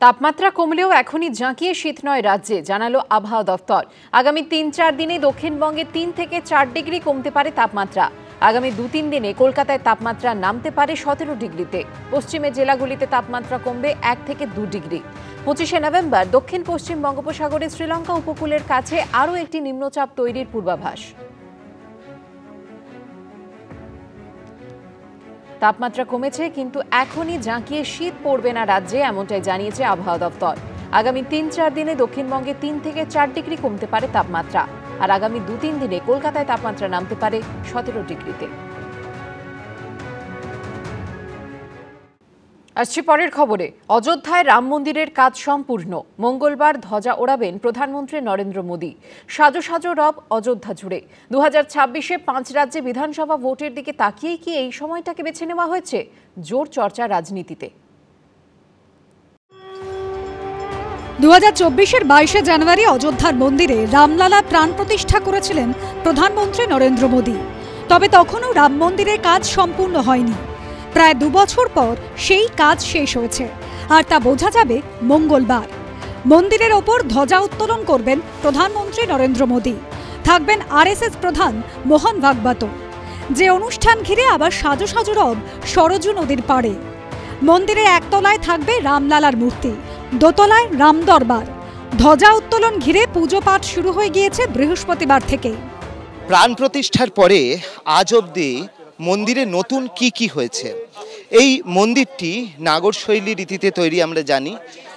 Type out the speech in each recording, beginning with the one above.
তাপমাত্রা কমলেও এখনই জাঁকিয়ে শীত নয় রাজ্যে, জানালো আবহাওয়া দফতর। আগামী ৩-৪ দিনে দক্ষিণবঙ্গে ৩ থেকে ৪ ডিগ্রি কমতে পারে তাপমাত্রা। আগামী ২-৩ দিনে কলকাতায় তাপমাত্রা নামতে পারে ১৭ ডিগ্রিতে। পশ্চিমের জেলাগুলিতে তাপমাত্রা কমবে ১ থেকে ২ ডিগ্রি। ২৫শে নভেম্বর দক্ষিণ পশ্চিম বঙ্গোপসাগরে শ্রীলঙ্কা উপকূলের কাছে আরও একটি নিম্নচাপ তৈরির পূর্বাভাস। তাপমাত্রা কমেছে, কিন্তু এখনই জাঁকিয়ে শীত পড়বে না রাজ্যে, এমনটাই জানিয়েছে আবহাওয়া দফতর। আগামী ৩-৪ দিনে দক্ষিণবঙ্গে ৩ থেকে ৪ ডিগ্রি কমতে পারে তাপমাত্রা। আর আগামী ২-৩ দিনে কলকাতায় তাপমাত্রা নামতে পারে ১৭ ডিগ্রিতে। আসছে পরের খবরে। অযোধ্যায় রাম মন্দিরের কাজ সম্পূর্ণ। মঙ্গলবার ধ্বজা ওড়াবেন প্রধানমন্ত্রী নরেন্দ্র মোদী। সাজো সাজো রব অযোধ্যা জুড়ে। ২০২৬-এ ৫ রাজ্যে বিধানসভা ভোটের দিকে তাকিয়েই কি এই সময়টাকে বেছে নেওয়া হয়েছে? জোর চর্চা রাজনীতিতে। ২০২৪-এর ২২শে জানুয়ারি অযোধ্যার মন্দিরে রামলালা প্রাণ প্রতিষ্ঠা করেছিলেন প্রধানমন্ত্রী নরেন্দ্র মোদী। তবে তখনও রাম মন্দিরের কাজ সম্পূর্ণ হয়নি। প্রায় ২ বছর পর সেই কাজ শেষ হয়েছে, আর তা বোঝা যাবে মঙ্গলবার। মন্দিরের ওপর ধ্বজা উত্তোলন করবেন প্রধানমন্ত্রী নরেন্দ্র মোদী। থাকবেন আরএসএস প্রধান মোহন ভাগবত। যে অনুষ্ঠান ঘিরে আবার সাজো সাজো রব সরজু নদীর পাড়ে। মন্দিরের একতলায় থাকবে রামলালার মূর্তি, দোতলায় রাম দরবার। ধ্বজা উত্তোলন ঘিরে পুজো পাঠ শুরু হয়ে গিয়েছে বৃহস্পতিবার থেকে। প্রাণ প্রতিষ্ঠার পরে আজ অবধি মন্দিরে নতুন কি হয়েছে? এই মন্দিরটি নাগর শৈলী রীতিতে তৈরি, আমরা জানি।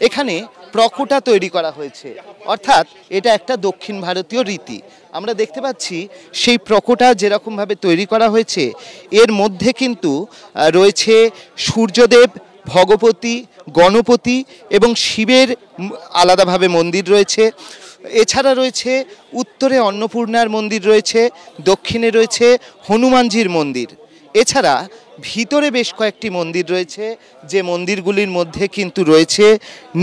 এখানে প্রকোটা তৈরি করা হয়েছে, অর্থাৎ এটা একটা দক্ষিণ ভারতীয় রীতি। আমরা দেখতে পাচ্ছি সেই প্রকোটা যেরকমভাবে তৈরি করা হয়েছে, এর মধ্যে কিন্তু রয়েছে সূর্যদেব, ভগবতী, গণপতি এবং শিবের আলাদাভাবে মন্দির রয়েছে। এছাড়া রয়েছে উত্তরে অন্নপূর্ণার মন্দির রয়েছে, দক্ষিণে রয়েছে হনুমানজির মন্দির। এছাড়া ভিতরে বেশ কয়েকটি মন্দির রয়েছে, যে মন্দিরগুলির মধ্যে কিন্তু রয়েছে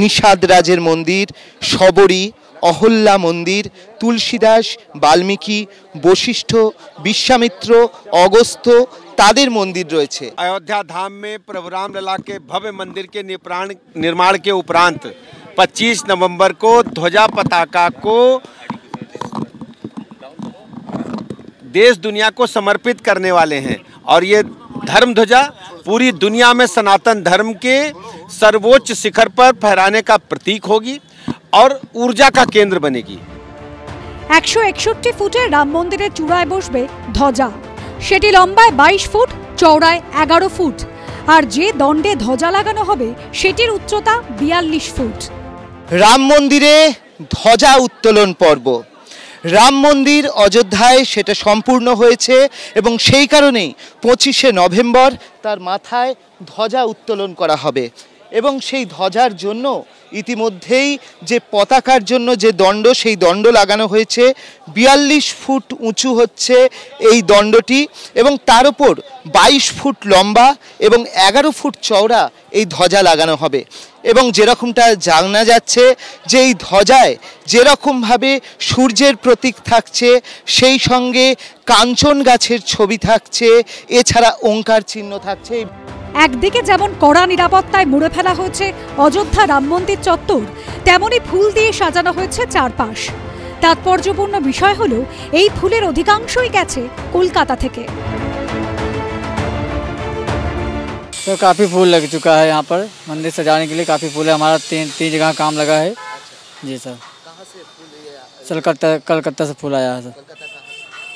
নিষাদ রাজের মন্দির, শবরী, অহল্যা মন্দির, তুলসীদাস, বাল্মীকি, বশিষ্ঠ, বিশ্বামিত্র, অগস্ত্য তাদের মন্দির রয়েছে। अयोध्या धाम में प्रभु राम लला के भव्य मंदिर के निर्माण के उपरांत 25 नवंबर को ध्वजा पताका को देश दुनिया को समर्पित करने वाले हैं। और ये धर्म ध्वजा पूरी दुनिया में सनातन धर्म के सर्वोच्च शिखर पर फहराने का प्रतीक होगी और ऊर्जा का केंद्र बनेगी। 161 ফুটের রাম মন্দিরের চূড়ায় বসবে ধ্বজা। সেটি লম্বায় 22 ফুট, চওড়ায় 11 ফুট। আর যে দণ্ডে ধ্বজা লাগানো হবে সেটির উচ্চতা 42 ফুট। রাম মন্দিরে ধ্বজা উত্তোলন পর্ব। রাম মন্দির অযোধ্যায় সেটা সম্পূর্ণ হয়েছে এবং সেই কারণেই 25শে নভেম্বর তার মাথায় ধ্বজা উত্তোলন করা হবে। এবং সেই ধ্বজার জন্য ইতিমধ্যেই যে পতাকার জন্য যে দণ্ড, সেই দণ্ড লাগানো হয়েছে। 42 ফুট উঁচু হচ্ছে এই দণ্ডটি এবং তার উপর 22 ফুট লম্বা এবং 11 ফুট চওড়া এই ধ্বজা লাগানো হবে। এবং যেরকমটা জানা যাচ্ছে যে এই ধ্বজায় যেরকমভাবে সূর্যের প্রতীক থাকছে, সেই সঙ্গে কাঞ্চন গাছের ছবি থাকছে, এছাড়া ওঙ্কার চিহ্ন থাকছে। একদিকে যেমন কড়া নিরাপত্তায় মুড়ে ফেলা হয়েছে অযোধ্যা রাম মন্দির চত্বর, তেমনি ফুল দিয়ে সাজানো হয়েছে চারপাশ। তাৎপর্যপূর্ণ বিষয় হলো এই ফুলের অধিকাংশই গেছে কলকাতা থেকে। तो काफ़ी फूल लग चुका है यहाँ पर मंदिर सजाने के लिए। काफ़ी फूल है, हमारा तीन जगह काम लगा है। जी सर। कहाँ से फूल? कलकत्ता से फूल आया है सर।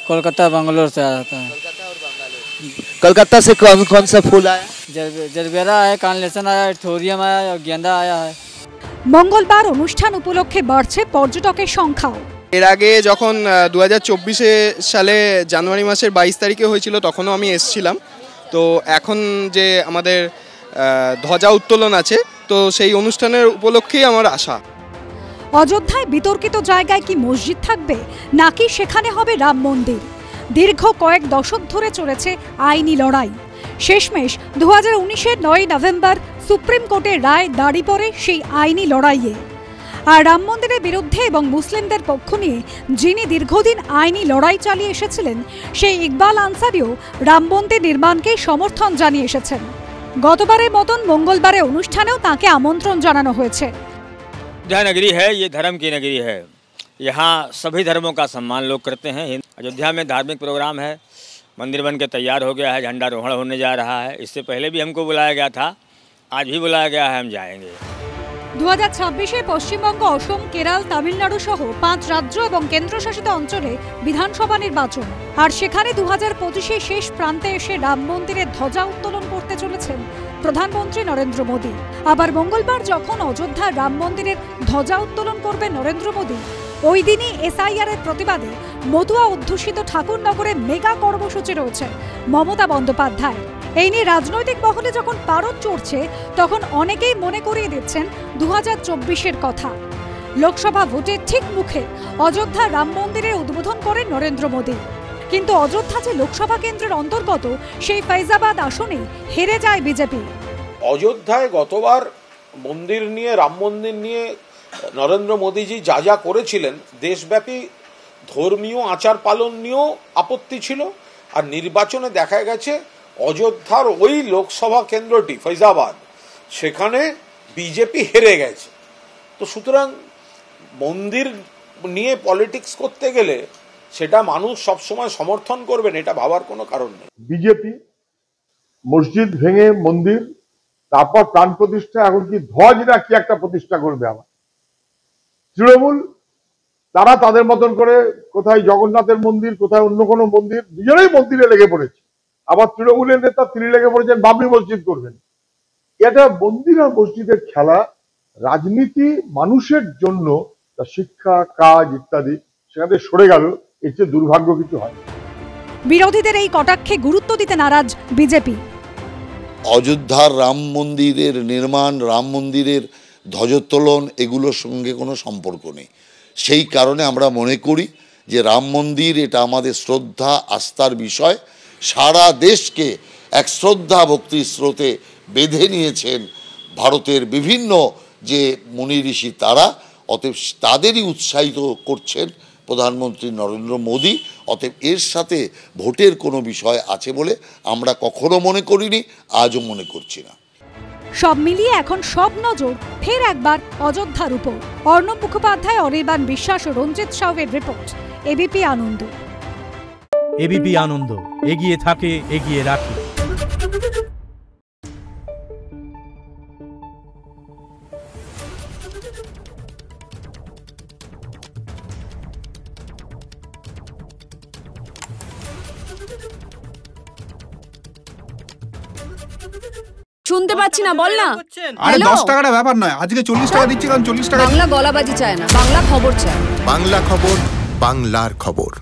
कोलकाता बेंगलोर से आया था। कलकत्ता से कौन सा फूल आया? जरबेरा आया, कार्नेशन आया, थोरियम आया और गेंदा आया है। মঙ্গলবার অনুষ্ঠান উপলক্ষে বাড়ছে পর্যটকের সংখ্যাও। এর আগে যখন 2024 সালে জানুয়ারি মাসের 22 তারিখে হয়েছিল, তখনও আমি এসেছিলাম। তো এখন যে আমাদের ধ্বজা উত্তোলন আছে, তো সেই অনুষ্ঠানের উপলক্ষেই আমার আসা। অযোধ্যায় বিতর্কিত জায়গায় কি মসজিদ থাকবে, নাকি সেখানে হবে রাম মন্দির? দীর্ঘ কয়েক দশক ধরে চলেছে আইনি লড়াই। শেষমেশ 2019-এর 9 নভেম্বর সুপ্রিম কোর্টের রায় দাঁড়ি পড়ে সেই আইনি লড়াইয়ে। আর রাম মন্দিরের বিরুদ্ধে এবং মুসলিমদের পক্ষ নিয়ে যিনি দীর্ঘদিন আইনি লড়াই চালিয়ে এসেছিলেন, সেই ইকবাল আনসারিও রাম মন্দির নির্মাণকে সমর্থন জানিয়ে এসেছেন। গতবারের মতন মঙ্গলবারে অনুষ্ঠানেও তাকে আমন্ত্রণ জানানো হয়েছে। अयोध्या नगरी है, ये धर्म की नगरी है। यहाँ सभी धर्मों का सम्मान लोग करते हैं। अयोध्या में धार्मिक प्रोग्राम है, मंदिर बन के तैयार हो गया है, झंडारोहण होने जा रहा है। इससे पहले भी हमको बुलाया गया था, आज भी बुलाया गया है, हम जाएंगे। 2026 পশ্চিমবঙ্গ, অসম, কেরল, তামিলনাড়ু সহ 5 রাজ্য এবং কেন্দ্রশাসিত অঞ্চলে বিধানসভা নির্বাচন। আর সেখানে 2025 শেষ প্রান্তে এসে রাম মন্দিরে ধ্বজা উত্তোলন করতে চলেছেন প্রধানমন্ত্রী নরেন্দ্র মোদী। আবার মঙ্গলবার যখন অযোধ্যার রাম মন্দিরের ধ্বজা উত্তোলন করবেন নরেন্দ্র মোদী, ওই দিনই এসআইআর এর প্রতিবাদে মতুয়া অধ্যুষিত ঠাকুরনগরে মেগা কর্মসূচি রয়েছে মমতা বন্দ্যোপাধ্যায়। এই নিয়ে রাজনৈতিক মহলে যখন পারদ চড়ছে, তখন অনেকেই মনে করিয়ে দিচ্ছেন 2024-এর কথা। লোকসভা ভোটের ঠিক মুখে অযোধ্যা রাম মন্দিরের উদ্বোধন করেন নরেন্দ্র মোদী। কিন্তু অযোধ্যা যে লোকসভা কেন্দ্রের অন্তর্গত, সেই ফৈজাবাদ আসনে হেরে যায় বিজেপি। অযোধ্যায় গতবার মন্দির নিয়ে, রাম মন্দির নিয়ে নরেন্দ্র মোদীজি যা যা করেছিলেন, দেশব্যাপী ধর্মীয় আচার পালন নিয়েও আপত্তি ছিল। আর নির্বাচনে দেখা গেছে অযোধ্যার ওই লোকসভা কেন্দ্রটি ফৈজাবাদ, সেখানে বিজেপি হেরে গেছে। তো সুতরাং মন্দির নিয়ে পলিটিক্স করতে গেলে সেটা মানুষ সবসময় সমর্থন করবেন, এটা ভাবার কোনো কারণ নেই। বিজেপি মসজিদ ভেঙে মন্দির, তারপর প্রাণ প্রতিষ্ঠা, এখন কি ধ্বজ না কি একটা প্রতিষ্ঠা করবে আবার। তৃণমূল তারা তাদের মতন করে কোথায় জগন্নাথের মন্দির, কোথায় অন্য কোনো মন্দির, দুজনেই মন্দিরে লেগে পড়েছে। আবার তৃণমূলের নেতা তিনি লেগে পড়েছেন বাবরি মসজিদ করবেন। এটা মন্দির আর মসজিদের খেলা। রাজনীতি মানুষের জন্য, শিক্ষা, কাজ ইত্যাদি সেখানে সরে গেল, এর চেয়ে দুর্ভাগ্য কিছু হয়। বিরোধীদের এই কটাক্ষে গুরুত্ব দিতে নারাজ বিজেপি। অযোধ্যার রাম মন্দিরের নির্মাণ, রাম মন্দিরের ধ্বজোত্তোলন এগুলোর সঙ্গে কোনো সম্পর্ক নেই। সেই কারণে আমরা মনে করি যে রাম মন্দির এটা আমাদের শ্রদ্ধা আস্থার বিষয়। সারা দেশকে এক শ্রদ্ধা ভক্তির স্রোতে বেঁধে নিয়েছেন ভারতের বিভিন্ন যে মুনি ঋষি, তারা অতএব তাদেরই উৎসাহিত করছেন প্রধানমন্ত্রী নরেন্দ্র মোদী। অতএব এর সাথে ভোটের কোনো বিষয় আছে বলে আমরা কখনো মনে করিনি, আজও মনে করছি না। সব মিলিয়ে এখন সব নজর ফের একবার অযোধ্যার উপর। অর্ণব মুখোপাধ্যায়, অনির্বাণ বিশ্বাস ও রঞ্জিত সাউয়ের রিপোর্ট, এবিপি আনন্দ। এবিপি আনন্দ, এগিয়ে থাকে, এগিয়ে রাখে। শুনতে পাচ্ছি না, বল না। আরে 10 টাকাটা ব্যাপার নয়, আজকে 40 টাকা দিচ্ছি, কারণ 40 টাকা। বাংলা গলাবাজি চায় না, বাংলা খবর চায়। বাংলা খবর, বাংলার খবর।